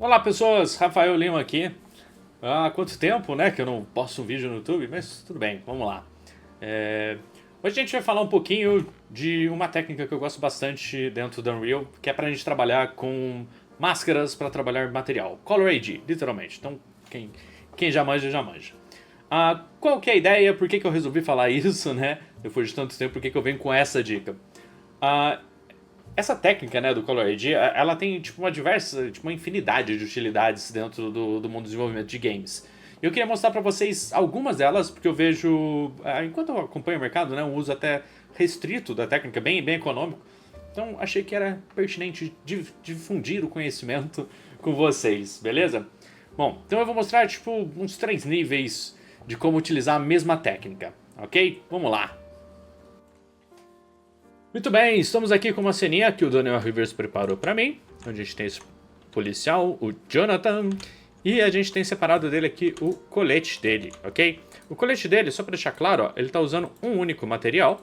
Olá pessoas, Rafael Lima aqui. Há quanto tempo, né, que eu não posto um vídeo no YouTube, mas tudo bem, vamos lá. Hoje a gente vai falar um pouquinho de uma técnica que eu gosto bastante dentro do Unreal, que é pra gente trabalhar com máscaras para trabalhar material. Color AD, literalmente. Então, quem já manja, já manja. Qual que é a ideia? Por que eu resolvi falar isso, né? Depois de tanto tempo, por que eu venho com essa dica? Essa técnica, né, do Color AD, ela tem tipo uma infinidade de utilidades dentro do mundo do desenvolvimento de games. E eu queria mostrar pra vocês algumas delas, porque eu vejo, enquanto eu acompanho o mercado, né, um uso até restrito da técnica, bem econômico. Então achei que era pertinente difundir o conhecimento com vocês, beleza? Bom, então eu vou mostrar tipo uns 3 níveis de como utilizar a mesma técnica, ok? Vamos lá! Muito bem, estamos aqui com uma ceninha que o Daniel Rivers preparou pra mim, onde a gente tem esse policial, o Jonathan, e a gente tem separado dele aqui o colete dele, ok? O colete dele, só pra deixar claro, ó, ele tá usando um único material,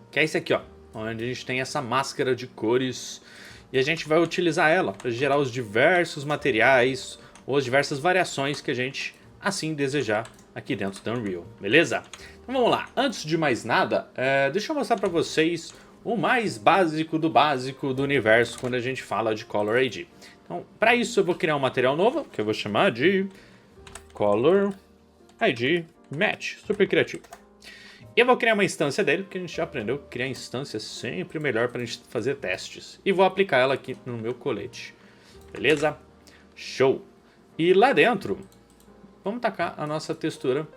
que é esse aqui, ó, onde a gente tem essa máscara de cores, e a gente vai utilizar ela para gerar os diversos materiais, ou as diversas variações que a gente assim desejar aqui dentro do Unreal, beleza? Então vamos lá, antes de mais nada, deixa eu mostrar para vocês o mais básico do universo quando a gente fala de Color AD. Então, para isso eu vou criar um material novo, que eu vou chamar de Color AD Match, super criativo. E eu vou criar uma instância dele, porque a gente já aprendeu que criar instância é sempre melhor para a gente fazer testes. E vou aplicar ela aqui no meu colete, beleza? Show! E lá dentro, vamos tacar a nossa textura,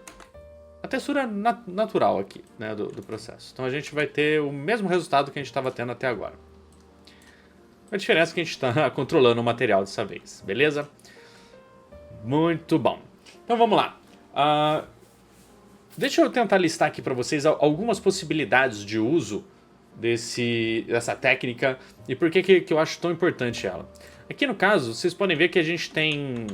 a textura natural aqui, né, do processo. Então a gente vai ter o mesmo resultado que a gente estava tendo até agora. A diferença é que a gente está controlando o material dessa vez, beleza? Muito bom. Então vamos lá. Deixa eu tentar listar aqui para vocês algumas possibilidades de uso dessa técnica e por que eu acho tão importante ela. Aqui no caso, vocês podem ver que a gente tem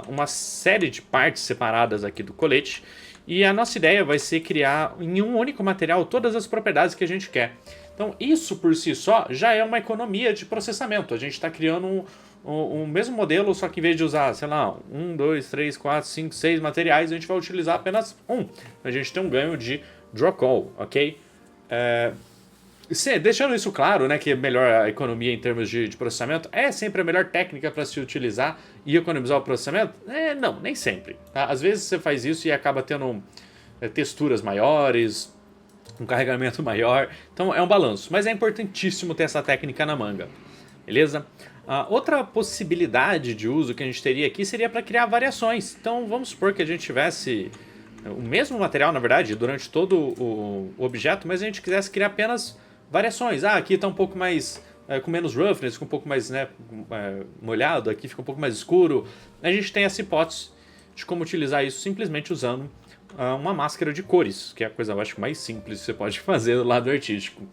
uma série de partes separadas aqui do colete. E a nossa ideia vai ser criar em um único material todas as propriedades que a gente quer. Então isso por si só já é uma economia de processamento. A gente está criando um mesmo modelo, só que em vez de usar, sei lá, 1, 2, 3, 4, 5, 6 materiais, a gente vai utilizar apenas um. A gente tem um ganho de draw call, ok? Deixando isso claro, né, que é melhor a economia em termos de processamento, é sempre a melhor técnica para se utilizar e economizar o processamento? Não, nem sempre. Tá? Às vezes você faz isso e acaba tendo texturas maiores, um carregamento maior, então é um balanço. Mas é importantíssimo ter essa técnica na manga, beleza? Outra possibilidade de uso que a gente teria aqui seria para criar variações. Então vamos supor que a gente tivesse o mesmo material, na verdade, durante todo o objeto, mas a gente quisesse criar apenas variações. Aqui está um pouco mais com menos roughness, com um pouco mais, né, molhado, aqui fica um pouco mais escuro. A gente tem essa hipótese de como utilizar isso simplesmente usando uma máscara de cores, que é a coisa, eu acho, mais simples que você pode fazer do lado artístico.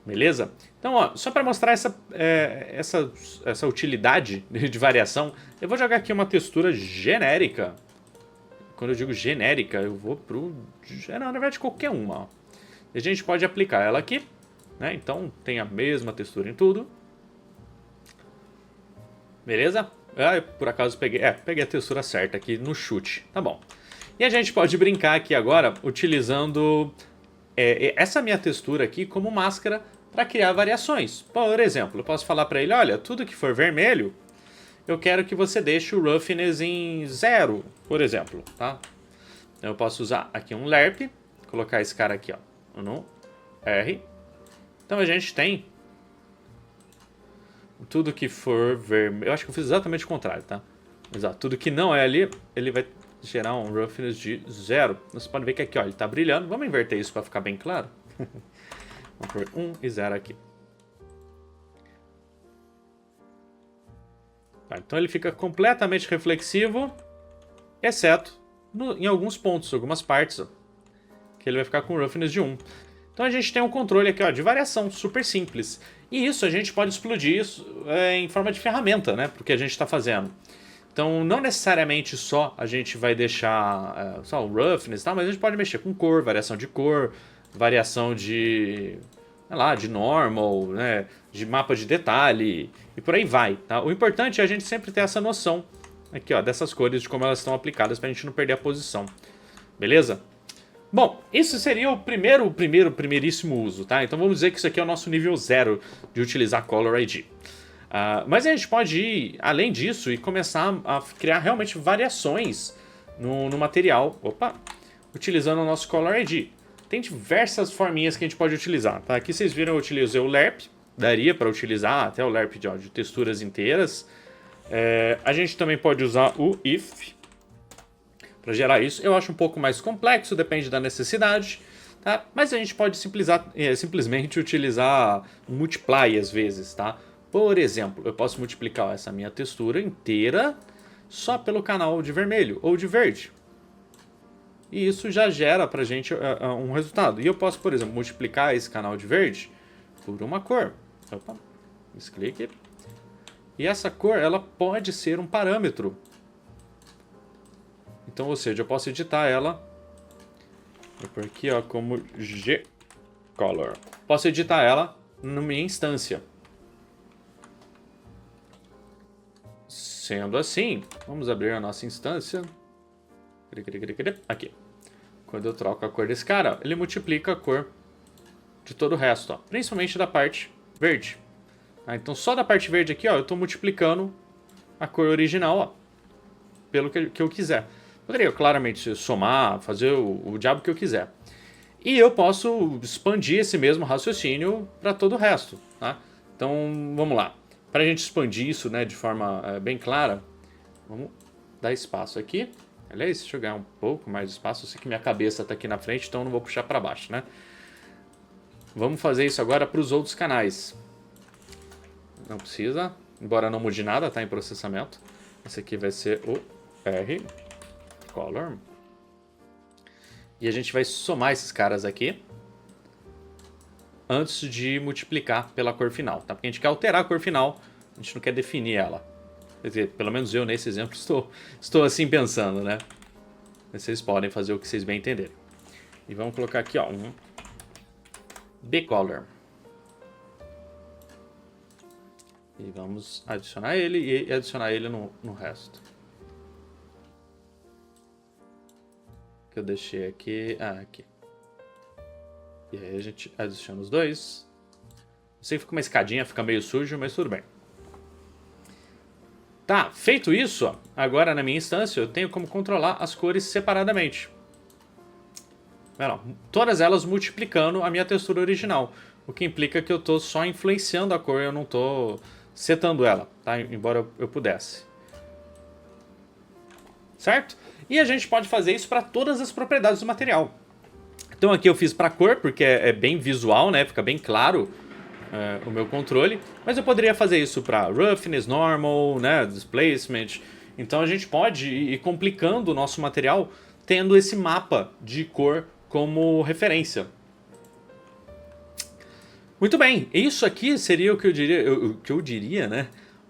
Beleza? Então, ó, só para mostrar essa utilidade de variação, eu vou jogar aqui uma textura genérica. Quando eu digo genérica, eu vou pro... Não, na verdade, qualquer uma. Ó. E a gente pode aplicar ela aqui. Né? Então tem a mesma textura em tudo. Beleza? Por acaso peguei a textura certa aqui no chute. Tá bom. E a gente pode brincar aqui agora utilizando essa minha textura aqui como máscara para criar variações. Por exemplo, eu posso falar para ele, olha, tudo que for vermelho, eu quero que você deixe o roughness em 0, por exemplo. Tá? Então eu posso usar aqui um lerp, colocar esse cara aqui, ó, no R. Então a gente tem tudo que for vermelho. Eu acho que eu fiz exatamente o contrário, tá? Exato. Tudo que não é ali, ele vai gerar um roughness de 0. Você pode ver que aqui, ó, ele tá brilhando. Vamos inverter isso para ficar bem claro. Vamos por 1 e 0 aqui. Tá, então ele fica completamente reflexivo, exceto em alguns pontos, algumas partes, ó, que ele vai ficar com roughness de 1. Então a gente tem um controle aqui, ó, de variação super simples. E isso a gente pode explodir isso, em forma de ferramenta, né? Porque a gente está fazendo. Então não necessariamente só a gente vai deixar só o roughness, tá? Mas a gente pode mexer com cor, variação de variação de sei lá, de normal, né, de mapa de detalhe e por aí vai, tá? O importante é a gente sempre ter essa noção aqui, ó, dessas cores, de como elas estão aplicadas pra gente não perder a posição, beleza? Bom, isso seria o primeiríssimo uso, tá? Então vamos dizer que isso aqui é o nosso nível 0 de utilizar Color ID. Mas a gente pode ir além disso e começar a criar realmente variações no material, utilizando o nosso Color ID. Tem diversas forminhas que a gente pode utilizar, tá? Aqui vocês viram eu utilizei o LERP, daria para utilizar até o LERP de texturas inteiras. A gente também pode usar o IF para gerar isso. Eu acho um pouco mais complexo, depende da necessidade, tá? Mas a gente pode simplesmente utilizar um multiply às vezes, tá? Por exemplo, eu posso multiplicar essa minha textura inteira só pelo canal de vermelho ou de verde. E isso já gera pra gente um resultado. E eu posso, por exemplo, multiplicar esse canal de verde por uma cor. Clique. E essa cor, ela pode ser um parâmetro. Então, ou seja, eu posso editar ela. Vou pôr aqui, ó, como gColor. Posso editar ela na minha instância. Sendo assim, vamos abrir a nossa instância. Aqui. Quando eu troco a cor desse cara, ele multiplica a cor de todo o resto, ó, principalmente da parte verde. Então só da parte verde aqui, ó, eu estou multiplicando a cor original, ó, pelo que eu quiser. Poderia claramente somar, fazer o diabo que eu quiser. E eu posso expandir esse mesmo raciocínio para todo o resto, tá? Então vamos lá. Para a gente expandir isso, né, de forma bem clara, vamos dar espaço aqui. Aliás, deixa eu ganhar um pouco mais de espaço. Eu sei que minha cabeça está aqui na frente, então eu não vou puxar para baixo, né? Vamos fazer isso agora para os outros canais. Não precisa, embora não mude nada, tá em processamento. Esse aqui vai ser o R Color. E a gente vai somar esses caras aqui antes de multiplicar pela cor final, tá? Porque a gente quer alterar a cor final, a gente não quer definir ela. Quer dizer, pelo menos eu nesse exemplo estou assim pensando, né? Mas vocês podem fazer o que vocês bem entenderem. E vamos colocar aqui, ó, um bColor. E vamos adicionar ele e adicionar ele no resto. Que eu deixei aqui. Aqui. E aí a gente adiciona os dois. Eu sei que fica uma escadinha, fica meio sujo, mas tudo bem. Tá, feito isso, ó, agora na minha instância eu tenho como controlar as cores separadamente. Todas elas multiplicando a minha textura original. O que implica que eu estou só influenciando a cor, eu não estou setando ela, tá? Embora eu pudesse. Certo? E a gente pode fazer isso para todas as propriedades do material. Então aqui eu fiz para cor, porque é bem visual, né? Fica bem claro o meu controle. Mas eu poderia fazer isso para roughness, normal, né? Displacement. Então a gente pode ir complicando o nosso material tendo esse mapa de cor como referência. Muito bem, isso aqui seria o que eu diria, né?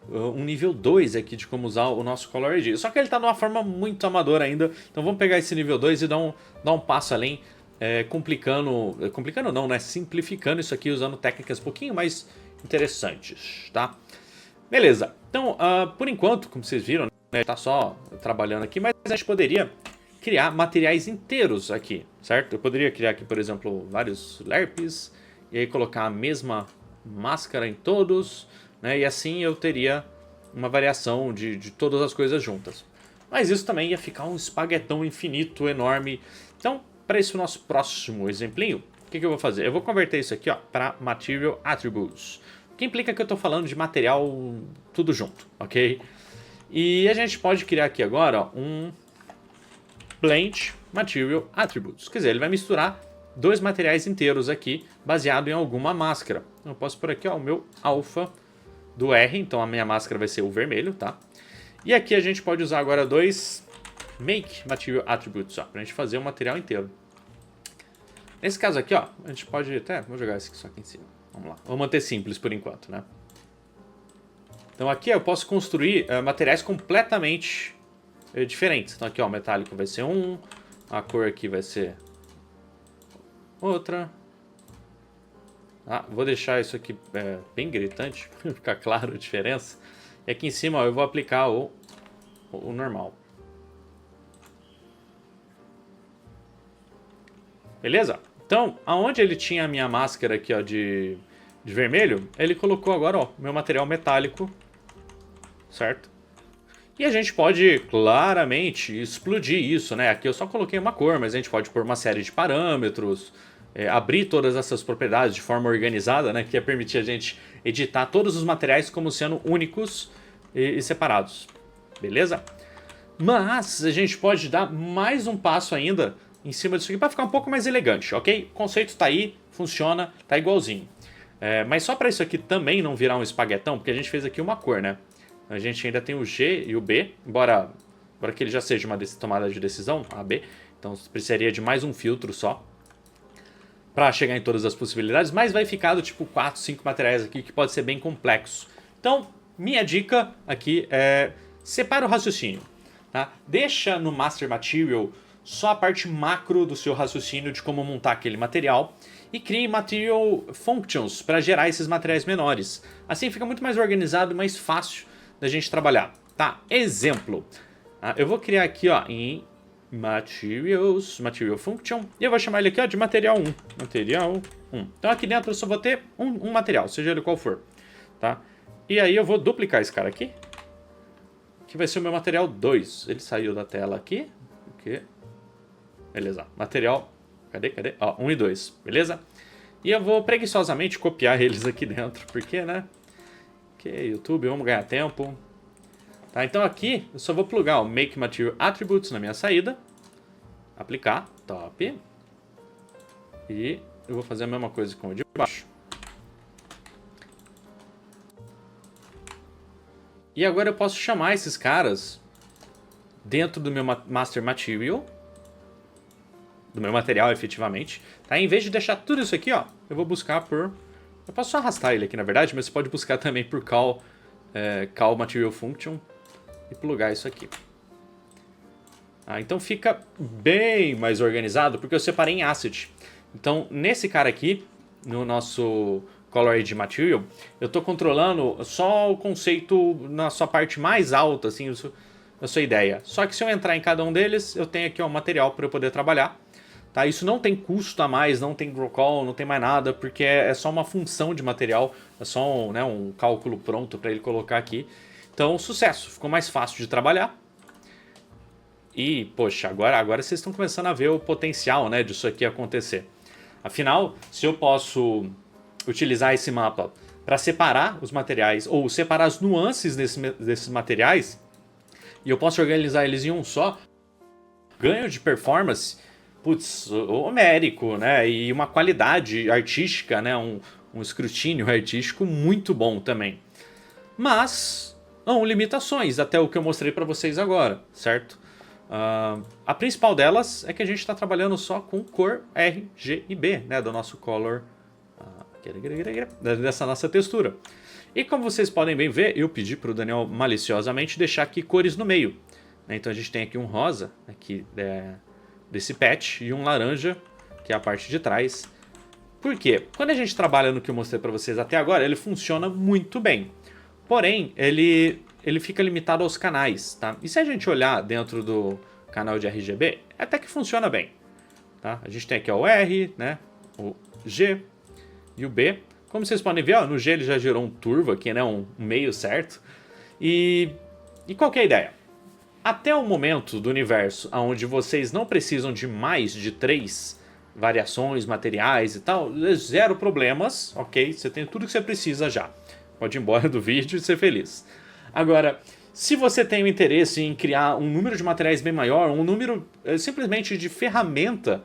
Um nível 2 aqui de como usar o nosso Color ID. Só que ele está de uma forma muito amadora ainda. Então vamos pegar esse nível 2 e dar um passo além, complicando não, né? Simplificando isso aqui usando técnicas um pouquinho mais interessantes, tá? Beleza, então por enquanto, como vocês viram, né, tá só trabalhando aqui, mas a gente poderia criar materiais inteiros aqui, certo? Eu poderia criar aqui, por exemplo, vários LERPs e aí colocar a mesma máscara em todos, né? E assim eu teria uma variação de todas as coisas juntas. Mas isso também ia ficar um espaguetão infinito, enorme. Então, para esse nosso próximo exemplinho, o que eu vou fazer? Eu vou converter isso aqui para Material Attributes, que implica que eu estou falando de material tudo junto, ok? E a gente pode criar aqui agora um Blend Material Attributes. Quer dizer, ele vai misturar dois materiais inteiros aqui, baseado em alguma máscara. Eu posso pôr aqui, ó, o meu alpha do R, então a minha máscara vai ser o vermelho, tá? E aqui a gente pode usar agora dois Make Material Attributes, ó, pra gente fazer o material inteiro. Nesse caso aqui, ó, a gente pode até, vou jogar esse aqui só aqui em cima. Vamos lá, vou manter simples por enquanto, né? Então aqui eu posso construir materiais completamente diferentes. Então aqui, ó, o metálico vai ser um, a cor aqui vai ser outra. Vou deixar isso aqui bem gritante, para ficar claro a diferença. E aqui em cima, ó, eu vou aplicar o normal. Beleza? Então, aonde ele tinha a minha máscara aqui, ó, de vermelho, ele colocou agora, ó, meu material metálico, certo? E a gente pode claramente explodir isso, né? Aqui eu só coloquei uma cor, mas a gente pode pôr uma série de parâmetros, abrir todas essas propriedades de forma organizada, né? Que ia permitir a gente editar todos os materiais como sendo únicos e separados, beleza? Mas a gente pode dar mais um passo ainda em cima disso aqui para ficar um pouco mais elegante, ok? O conceito tá aí, funciona, tá igualzinho. Mas só para isso aqui também não virar um espaguetão, porque a gente fez aqui uma cor, né? A gente ainda tem o G e o B, embora que ele já seja uma tomada de decisão, A, B. Então precisaria de mais um filtro só para chegar em todas as possibilidades, mas vai ficar do tipo 4, 5 materiais aqui que pode ser bem complexo. Então, minha dica aqui é separa o raciocínio. Tá? Deixa no Master Material só a parte macro do seu raciocínio de como montar aquele material e crie Material Functions para gerar esses materiais menores. Assim fica muito mais organizado e mais fácil da gente trabalhar. Tá? Exemplo. Eu vou criar aqui ó, em Materials, Material Function, e eu vou chamar ele aqui ó, de Material 1. Material 1. Então aqui dentro eu só vou ter um material, seja ele qual for. Tá? E aí eu vou duplicar esse cara aqui, que vai ser o meu material 2. Ele saiu da tela aqui. Okay. Beleza. Material. Cadê? Ó, 1 e 2. Beleza? E eu vou preguiçosamente copiar eles aqui dentro. Porque, né? Ok, YouTube, vamos ganhar tempo. Tá, então aqui eu só vou plugar o Make Material Attributes na minha saída. Aplicar. Top. E eu vou fazer a mesma coisa com o de baixo. E agora eu posso chamar esses caras dentro do meu Master Material, do meu material efetivamente, tá? Em vez de deixar tudo isso aqui, ó, eu vou buscar por... Eu posso só arrastar ele aqui, na verdade, mas você pode buscar também por call Material Function e plugar isso aqui. Então fica bem mais organizado, porque eu separei em Asset. Então, nesse cara aqui, no nosso Color Edge Material, eu estou controlando só o conceito na sua parte mais alta, assim, a sua ideia. Só que se eu entrar em cada um deles, eu tenho aqui ó, um material para eu poder trabalhar. Tá? Isso não tem custo a mais, não tem grow call, não tem mais nada, porque é só uma função de material, é só um cálculo pronto para ele colocar aqui. Então, sucesso, ficou mais fácil de trabalhar. E, poxa, agora vocês estão começando a ver o potencial, né, disso aqui acontecer. Afinal, se eu posso utilizar esse mapa para separar os materiais, ou separar as nuances desses materiais, e eu posso organizar eles em um só, ganho de performance, putz, homérico, né, e uma qualidade artística, né, um escrutínio artístico muito bom também. Mas, limitações, até o que eu mostrei para vocês agora, certo? A principal delas é que a gente está trabalhando só com cor R, G e B, né, do nosso color, dessa nossa textura. E como vocês podem bem ver, eu pedi para o Daniel maliciosamente deixar aqui cores no meio. Né? Então a gente tem aqui um rosa, aqui desse patch, e um laranja, que é a parte de trás. Por quê? Quando a gente trabalha no que eu mostrei para vocês até agora, ele funciona muito bem. Porém, ele fica limitado aos canais, tá? E se a gente olhar dentro do canal de RGB, até que funciona bem, tá? A gente tem aqui ó, o R, né? O G e o B. Como vocês podem ver, ó, no G ele já gerou um turvo aqui, né? Um meio certo. E qual que é a ideia? Até o momento do universo onde vocês não precisam de mais de 3 variações, materiais e tal, zero problemas, ok? Você tem tudo que você precisa já. Pode ir embora do vídeo e ser feliz. Agora, se você tem o interesse em criar um número de materiais bem maior, um número simplesmente de ferramentas,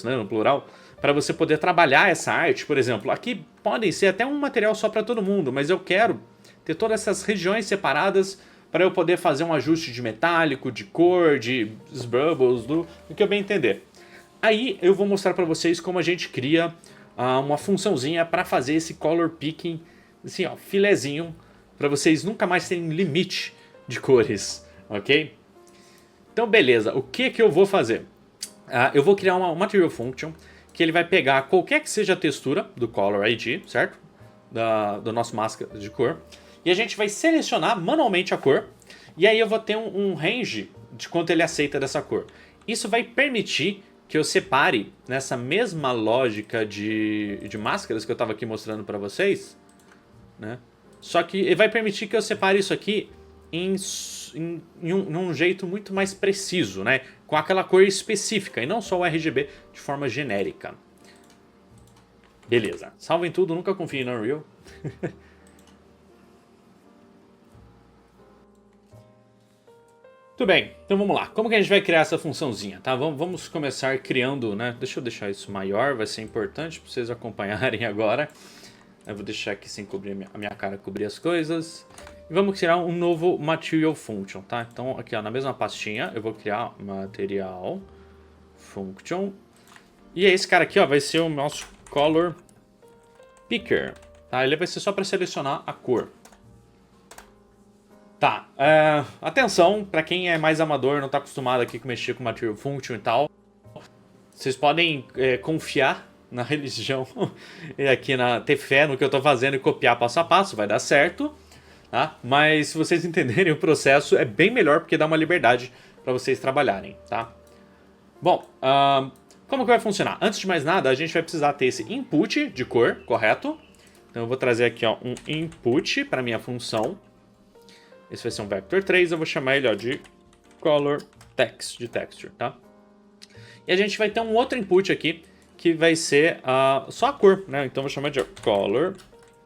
né, no plural, para você poder trabalhar essa arte, por exemplo, aqui podem ser até um material só para todo mundo, mas eu quero ter todas essas regiões separadas para eu poder fazer um ajuste de metálico, de cor, de bubbles, do que eu bem entender. Aí eu vou mostrar para vocês como a gente cria uma funçãozinha para fazer esse color picking, assim, ó, filezinho, para vocês nunca mais terem limite de cores, ok? Então beleza, o que eu vou fazer? Eu vou criar uma Material Function que ele vai pegar qualquer que seja a textura do Color ID, certo? Do nosso máscara de cor. E a gente vai selecionar manualmente a cor. E aí eu vou ter um range de quanto ele aceita dessa cor. Isso vai permitir que eu separe nessa mesma lógica de máscaras que eu estava aqui mostrando para vocês, né? Só que vai permitir que eu separe isso aqui em um jeito muito mais preciso, né? Com aquela cor específica e não só o RGB de forma genérica. Beleza. Salvem tudo, nunca confie no Unreal. Tudo bem, então vamos lá. Como que a gente vai criar essa funçãozinha, tá? Vamos começar criando, né? Deixa eu deixar isso maior, vai ser importante para vocês acompanharem agora. Eu vou deixar aqui sem cobrir a minha cara, cobrir as coisas. E vamos criar um novo Material Function, tá? Então aqui ó, na mesma pastinha eu vou criar Material Function. E esse cara aqui ó, vai ser o nosso Color Picker, tá? Ele vai ser só para selecionar a cor. Tá, atenção, para quem é mais amador, não está acostumado aqui com mexer com Material Function e tal, vocês podem confiar na religião e aqui ter fé no que eu estou fazendo e copiar passo a passo, vai dar certo, tá? Mas se vocês entenderem o processo é bem melhor porque dá uma liberdade para vocês trabalharem, tá? Bom, como que vai funcionar? Antes de mais nada, a gente vai precisar ter esse input de cor, correto? Então eu vou trazer aqui ó, um input para minha função. Esse vai ser um vector 3, eu vou chamar ele ó, de color text, de texture, tá? E a gente vai ter um outro input aqui, que vai ser só a cor, né? Então eu vou chamar de color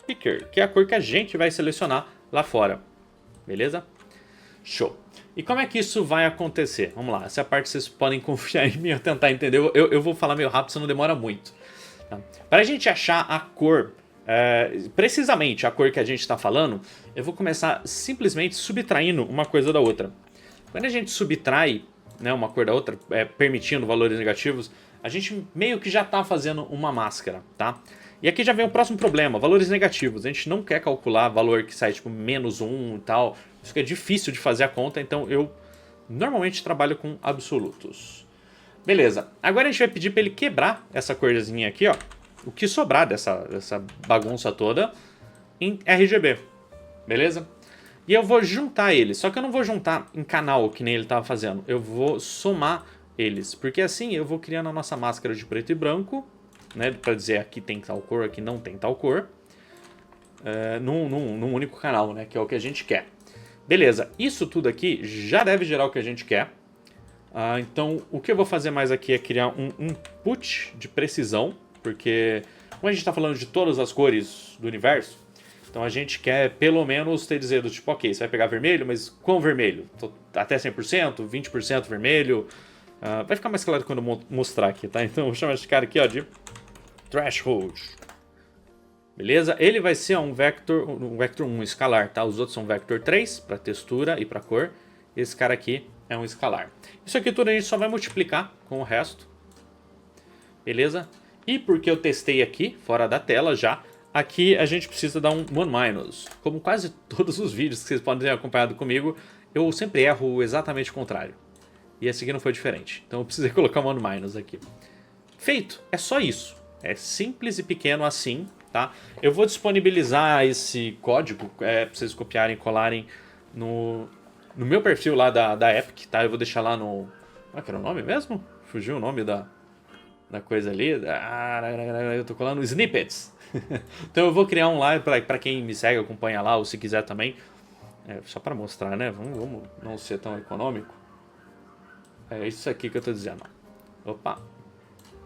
picker, que é a cor que a gente vai selecionar lá fora, beleza? Show! E como é que isso vai acontecer? Vamos lá, essa parte vocês podem confiar em mim, eu tentar entender, eu vou falar meio rápido, senão não demora muito. Tá? Para a gente achar a cor, precisamente a cor que a gente está falando, eu vou começar simplesmente subtraindo uma coisa da outra. Quando a gente subtrai, né, uma cor da outra, permitindo valores negativos, a gente meio que já está fazendo uma máscara, tá? E aqui já vem o próximo problema, valores negativos. A gente não quer calcular valor que sai tipo -1 e tal, isso que é difícil de fazer a conta, então eu normalmente trabalho com absolutos. Beleza, agora a gente vai pedir para ele quebrar essa corzinha aqui, ó. O que sobrar dessa bagunça toda em RGB, beleza? E eu vou juntar eles, só que eu não vou juntar em canal que nem ele estava fazendo, eu vou somar eles, porque assim eu vou criando a nossa máscara de preto e branco, né, para dizer aqui tem tal cor, aqui não tem tal cor, num único canal, né, que é o que a gente quer. Beleza, isso tudo aqui já deve gerar o que a gente quer, então o que eu vou fazer mais aqui é criar um input de precisão, porque como a gente está falando de todas as cores do universo, então a gente quer pelo menos ter dizer do tipo, ok, você vai pegar vermelho, mas quão vermelho? Até 100%, 20% vermelho. Vai ficar mais claro quando eu mostrar aqui, tá? Então eu vou chamar esse cara aqui ó, de threshold. Beleza? Ele vai ser um vector 1 escalar, tá? Os outros são vector 3 para textura e para cor. Esse cara aqui é um escalar. Isso aqui tudo a gente só vai multiplicar com o resto. Beleza? E porque eu testei aqui, fora da tela já, aqui a gente precisa dar um one-minus. Como quase todos os vídeos que vocês podem ter acompanhado comigo, eu sempre erro exatamente o contrário. E esse aqui não foi diferente. Então eu precisei colocar um one-minus aqui. Feito, é só isso. É simples e pequeno assim, tá? Eu vou disponibilizar esse código para vocês copiarem e colarem no meu perfil lá da Epic, tá? Eu vou deixar lá no... Como é que era o nome mesmo? Fugiu o nome da coisa ali. Eu tô colando snippets. Então eu vou criar um lá para quem me segue, acompanha lá, ou se quiser também. Só para mostrar, né? Vamos não ser tão econômico. É isso aqui que eu tô dizendo. Opa.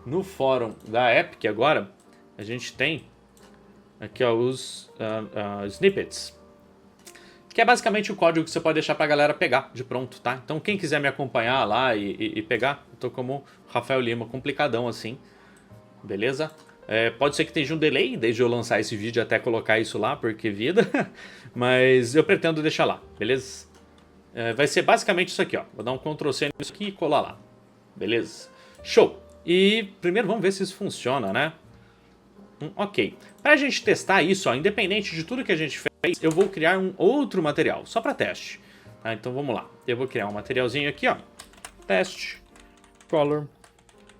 No fórum da Epic agora, a gente tem aqui ó, os snippets. Que é basicamente o código que você pode deixar pra galera pegar de pronto, tá? Então quem quiser me acompanhar lá e pegar, eu tô como Rafael Lima, complicadão assim. Beleza? Pode ser que tenha um delay desde eu lançar esse vídeo até colocar isso lá, porque vida. Mas eu pretendo deixar lá, beleza? Vai ser basicamente isso aqui, ó. Vou dar um Ctrl+C nisso aqui e colar lá. Beleza? Show! E primeiro vamos ver se isso funciona, né? Ok. Pra gente testar isso, ó, independente de tudo que a gente fez, eu vou criar um outro material, só para teste. Tá? Então vamos lá. Eu vou criar um materialzinho aqui, ó. Teste. Color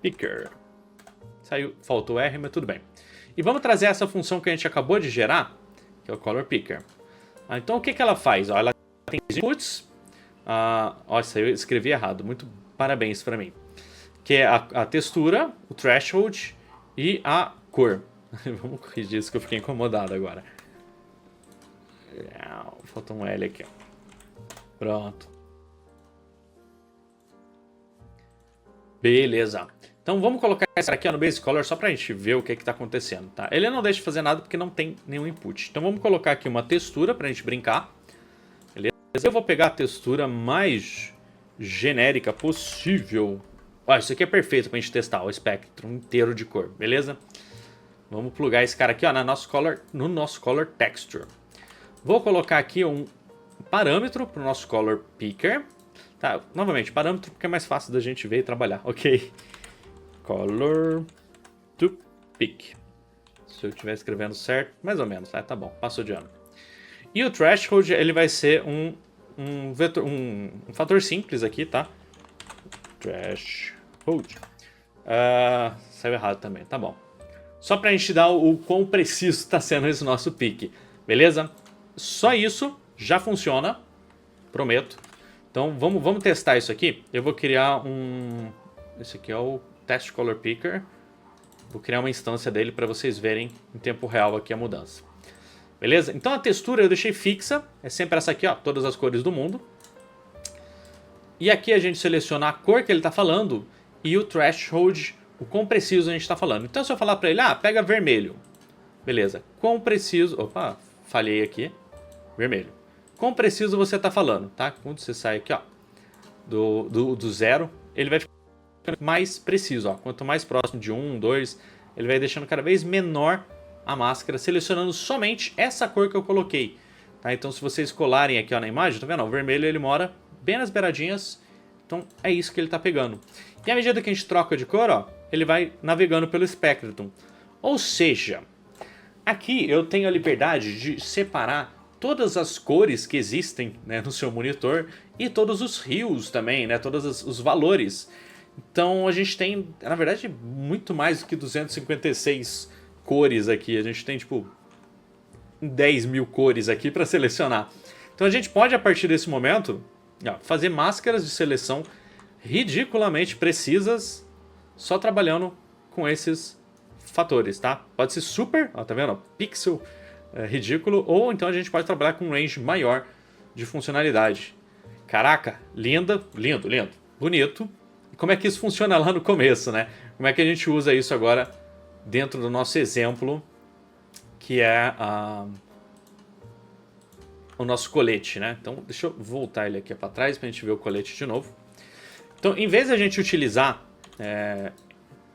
Picker. Saiu, faltou R, mas tudo bem. E vamos trazer essa função que a gente acabou de gerar, que é o Color Picker. Então o que ela faz? Ó, ela tem inputs. Nossa, eu escrevi errado. Muito parabéns para mim. Que é a textura, o threshold e a cor. Vamos corrigir isso que eu fiquei incomodado agora. Falta um L aqui. Pronto. Beleza. Então vamos colocar essa aqui no Base Color só pra gente ver o que está acontecendo, tá? Ele não deixa de fazer nada porque não tem nenhum input. Então vamos colocar aqui uma textura pra gente brincar. Beleza? Eu vou pegar a textura mais genérica possível. Ó, isso aqui é perfeito pra gente testar o espectro inteiro de cor, beleza? Vamos plugar esse cara aqui, ó, no nosso Color Texture. Vou colocar aqui um parâmetro pro nosso Color Picker. Tá, novamente, parâmetro porque é mais fácil da gente ver e trabalhar, ok? Color to pick. Se eu estiver escrevendo certo, mais ou menos, tá bom, passou de ano. E o threshold, ele vai ser um fator simples aqui, tá? Threshold. Saiu errado também, tá bom. Só pra gente dar o quão preciso está sendo esse nosso pick, beleza? Só isso já funciona, prometo. Então vamos testar isso aqui. Eu vou criar esse aqui é o Test Color Picker. Vou criar uma instância dele para vocês verem em tempo real aqui a mudança. Beleza? Então a textura eu deixei fixa. É sempre essa aqui, ó, todas as cores do mundo. E aqui a gente seleciona a cor que ele está falando e o threshold, o quão preciso a gente está falando. Então se eu falar para ele, pega vermelho. Beleza. Quão preciso... Opa, falhei aqui. Vermelho. Quão preciso você está falando, tá? Quando você sai aqui, ó, do zero, ele vai ficando mais preciso, ó. Quanto mais próximo de 1, 2, ele vai deixando cada vez menor a máscara, selecionando somente essa cor que eu coloquei, tá? Então se vocês colarem aqui, ó, na imagem, tá vendo? O vermelho ele mora bem nas beiradinhas, então é isso que ele tá pegando. E à medida que a gente troca de cor, ó, ele vai navegando pelo Spectrum. Ou seja, aqui eu tenho a liberdade de separar todas as cores que existem, né, no seu monitor e todos os rios também, né, todos os valores. Então a gente tem, na verdade, muito mais do que 256 cores aqui. A gente tem tipo 10 mil cores aqui para selecionar. Então a gente pode, a partir desse momento, fazer máscaras de seleção ridiculamente precisas só trabalhando com esses fatores, tá? Pode ser super, ó, tá vendo? Pixel ridículo, ou então a gente pode trabalhar com um range maior de funcionalidade. Caraca, lindo, bonito. E como é que isso funciona lá no começo, né? Como é que a gente usa isso agora dentro do nosso exemplo, que é o nosso colete, né? Então, deixa eu voltar ele aqui para trás para a gente ver o colete de novo. Então, em vez de a gente utilizar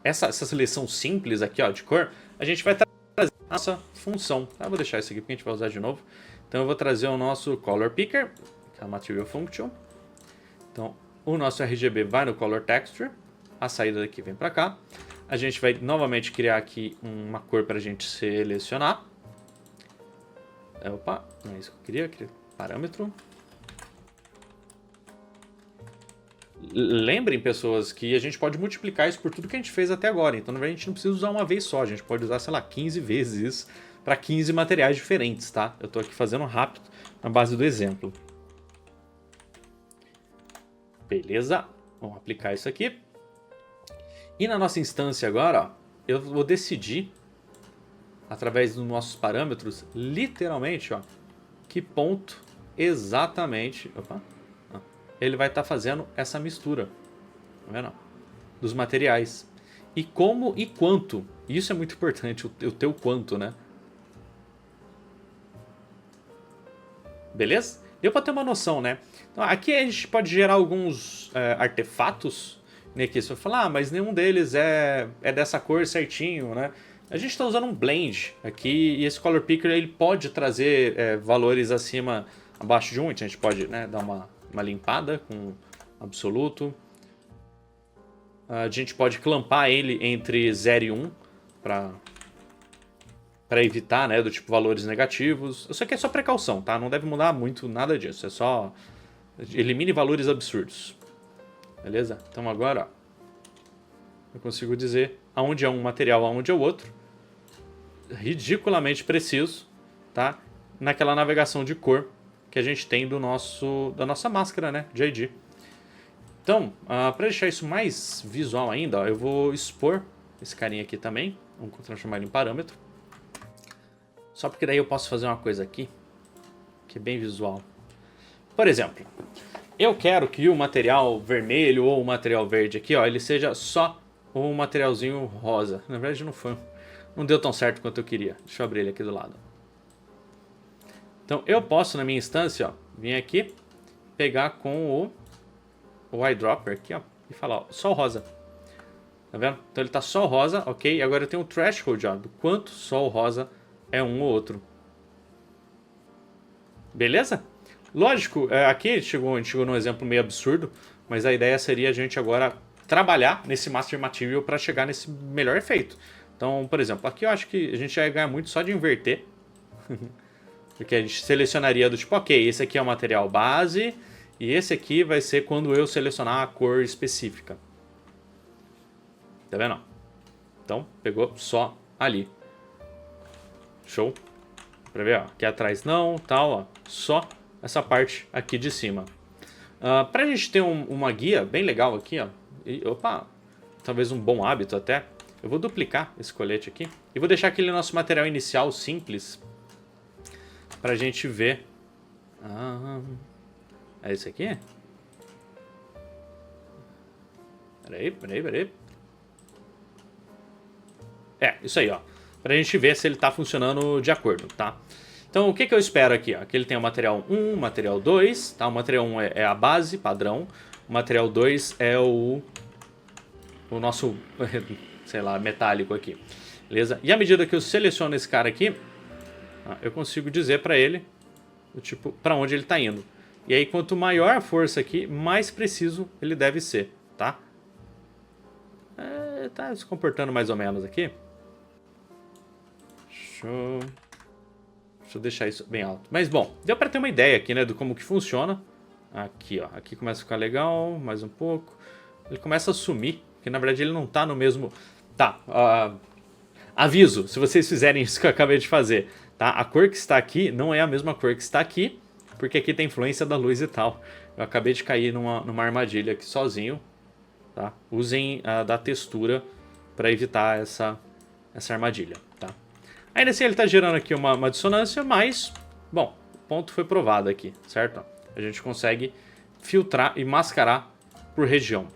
essa seleção simples aqui, ó, de cor, a gente vai trazer a nossa função. Vou deixar isso aqui porque a gente vai usar de novo. Então, eu vou trazer o nosso Color Picker, que é a Material Function. Então, o nosso RGB vai no Color Texture, a saída daqui vem para cá. A gente vai novamente criar aqui uma cor para a gente selecionar. Opa, não é isso que eu queria parâmetro. Lembrem, pessoas, que a gente pode multiplicar isso por tudo que a gente fez até agora. Então a gente não precisa usar uma vez só, a gente pode usar, sei lá, 15 vezes isso para 15 materiais diferentes, tá? Eu estou aqui fazendo rápido na base do exemplo. Beleza, vamos aplicar isso aqui. E na nossa instância agora, ó, eu vou decidir, através dos nossos parâmetros, literalmente, ó, que ponto exatamente ele vai estar fazendo essa mistura, tá vendo? Dos materiais. E como e quanto. Isso é muito importante, o teu quanto, né? Beleza? Deu para ter uma noção, né? Então, aqui a gente pode gerar alguns artefatos, né? Que você vai falar, mas nenhum deles é dessa cor certinho, né? A gente está usando um blend aqui e esse Color Picker ele pode trazer valores abaixo de 1. Então a gente pode, né, dar uma limpada com absoluto. A gente pode clampar ele entre 0 e 1 para evitar, né, do tipo valores negativos. Isso aqui é só precaução, tá? Não deve mudar muito nada disso. É só elimine valores absurdos. Beleza? Então agora, ó, eu consigo dizer aonde é um material, aonde é o outro. Ridiculamente preciso, tá? Naquela navegação de cor que a gente tem da nossa máscara, né? De ID. Então, para deixar isso mais visual ainda, ó, eu vou expor esse carinha aqui também. Vamos transformar ele em parâmetro. Só porque daí eu posso fazer uma coisa aqui que é bem visual. Por exemplo, eu quero que o material vermelho ou o material verde aqui, ó, ele seja só um materialzinho rosa. Na verdade não deu tão certo quanto eu queria. Deixa eu abrir ele aqui do lado. Então eu posso na minha instância, ó, vir aqui, pegar com o eyedropper aqui, ó, e falar, ó, só o rosa. Tá vendo? Então ele tá só o rosa, ok? E agora eu tenho um threshold, ó, do quanto só o rosa é um ou outro. Beleza? Lógico, aqui a gente chegou num exemplo meio absurdo, mas a ideia seria a gente agora trabalhar nesse Master Material para chegar nesse melhor efeito. Então, por exemplo, aqui eu acho que a gente vai ganhar muito só de inverter. Porque a gente selecionaria do tipo, ok, esse aqui é o material base e esse aqui vai ser quando eu selecionar a cor específica. Tá vendo? Então, pegou só ali. Show? Pra ver, ó, aqui atrás não, tal, ó, só essa parte aqui de cima. Pra gente ter uma guia bem legal aqui, ó, e, opa, talvez um bom hábito até, eu vou duplicar esse colete aqui e vou deixar aquele nosso material inicial simples pra gente ver. É esse aqui? Peraí. É, isso aí, ó. Pra gente ver se ele tá funcionando de acordo, tá? Então, o que eu espero aqui, ó? Que ele tenha o material 1, material 2, tá? O material 1 é a base, padrão. O material 2 é o nosso, sei lá, metálico aqui. Beleza? E à medida que eu seleciono esse cara aqui, eu consigo dizer pra ele, tipo, pra onde ele tá indo. E aí, quanto maior a força aqui, mais preciso ele deve ser, tá? Tá se comportando mais ou menos aqui. Deixa eu deixar isso bem alto. Mas bom, deu pra ter uma ideia aqui, né, do como que funciona. Aqui, ó. Aqui começa a ficar legal, mais um pouco. Ele começa a sumir, porque na verdade ele não tá no mesmo... Tá, aviso, se vocês fizerem isso que eu acabei de fazer, tá? A cor que está aqui não é a mesma cor que está aqui, porque aqui tem influência da luz e tal. Eu acabei de cair numa armadilha aqui sozinho, tá? Usem da textura para evitar essa armadilha, tá? Ainda assim ele está gerando aqui uma dissonância, mas, bom, o ponto foi provado aqui, certo? A gente consegue filtrar e mascarar por região.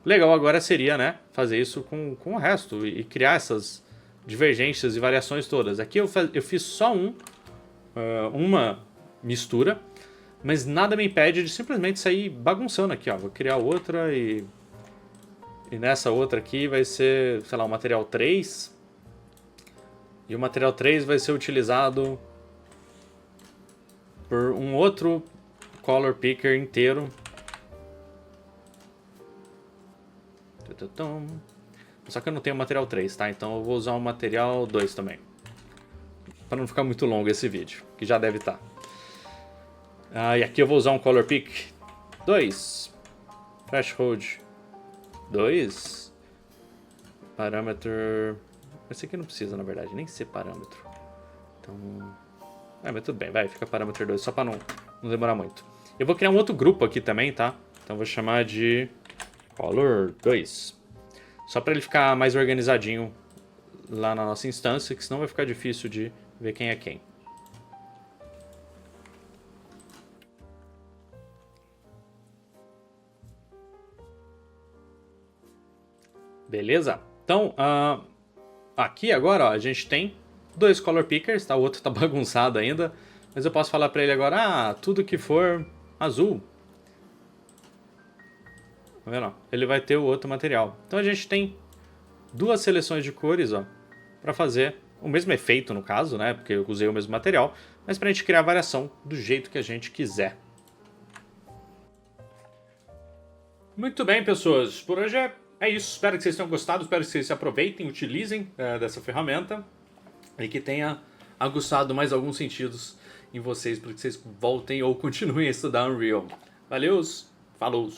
Legal agora seria, né, fazer isso com o resto e criar essas divergências e variações todas. Aqui eu fiz só uma mistura, mas nada me impede de simplesmente sair bagunçando aqui, ó. Vou criar outra e nessa outra aqui vai ser, sei lá, o material 3. E o material 3 vai ser utilizado por um outro color picker inteiro. Só que eu não tenho o material 3, tá? Então eu vou usar o material 2 também. Para não ficar muito longo esse vídeo, que já deve estar. E aqui eu vou usar um color pick 2. Threshold 2. Parâmetro... Esse aqui não precisa, na verdade, nem ser parâmetro. Então... mas tudo bem, vai, fica parâmetro 2, só para não demorar muito. Eu vou criar um outro grupo aqui também, tá? Então eu vou chamar de color 2. Só para ele ficar mais organizadinho lá na nossa instância, que senão vai ficar difícil de ver quem é quem. Beleza? Então, aqui agora, ó, a gente tem 2 color pickers, tá? O outro tá bagunçado ainda, mas eu posso falar para ele agora, tudo que for azul, tá vendo? Ele vai ter o outro material. Então a gente tem 2 seleções de cores, ó, para fazer o mesmo efeito no caso, né? Porque eu usei o mesmo material, mas para a gente criar a variação do jeito que a gente quiser. Muito bem, pessoas. Por hoje é isso. Espero que vocês tenham gostado, espero que vocês se aproveitem, utilizem dessa ferramenta e que tenha aguçado mais alguns sentidos em vocês para que vocês voltem ou continuem a estudar Unreal. Valeu, falou!